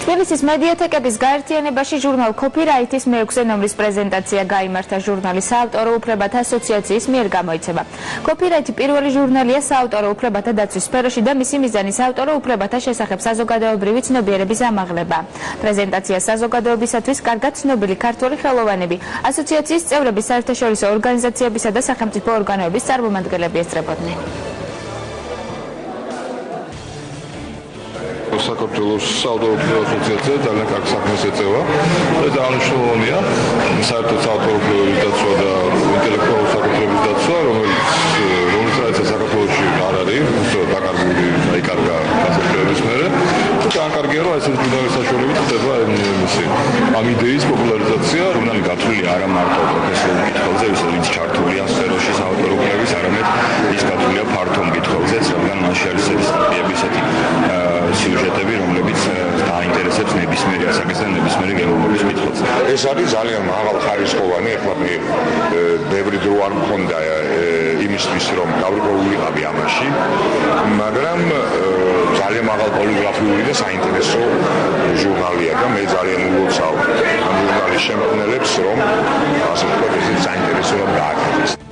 თბილისის მედიათეკების გაერთიანებაში ჟურნალ Copyright-ის მე-6 ნომრის პრეზენტაცია გაიმართა ჟურნალის საავტორო უფლებათა ასოციაციის მიერ გამოიცემა. Copyright პირველი ჟურნალია საავტორო უფლებათა დაცვის სფეროში და მისი მიზანი საავტორო უფლებათა შესახებ საზოგადოებრივი ცნობიერების ამაღლება. პრეზენტაციას საზოგადოებისათვის კარგად ცნობილი ქართველი ხელოვანები, ასოციაციის წევრები, საერთაშორისო ორგანიზაციებისა და სახელმწიფო ორგანოების წარმომადგენლები ესწრებოდნენ. საქართველოს საავტორო უფლებათა ასოციაცია ძალიან კარგ საქმეს ეწევა და ძალიან მნიშვნელოვანია საერთოდ საავტორო უფლებების დაცვა და ინტელექტუალური საკუთრების დაცვა, რომელიც საქართველოში არ არის, დაკარგული, დაიკარგა გასაჭიროების მერე. ძალიან კარგია, რომ ესეთი მუდმივი საშუალებით ხდება ამ იდეის პოპულარიზაცია. ჟურნალი გათვლილი არა მარტო პროფესიულ მკითხველზე, ვინც ჩართულია სფეროში საავტორო უფლების, არამედ ის გათვლილია ფართო მკითხველზეც, რადგან მასში არის სტატიები, ისეთი სიუჟეტები, რომლებიც დაინტერესებს ნებისმიერი ასაკის და ნებისმიერი გემოვნების მკითხველს. ეს არის ძალიან მაღალხარისხოვანი, ახლა მე ბევრი დრო არ მქონდა იმისთვის, რომ დავრიბრულიყავი ამაში, მაგრამ ძალიან მაღალ პოლიგრაფიული და საინტერესო ჟურნალია და მე ძალიან ულოცავ ამ ჟურნალის შემქმნელებს, რომ ასე ვთქვათ, ესეც საინტერესო რომ გააკეთეს.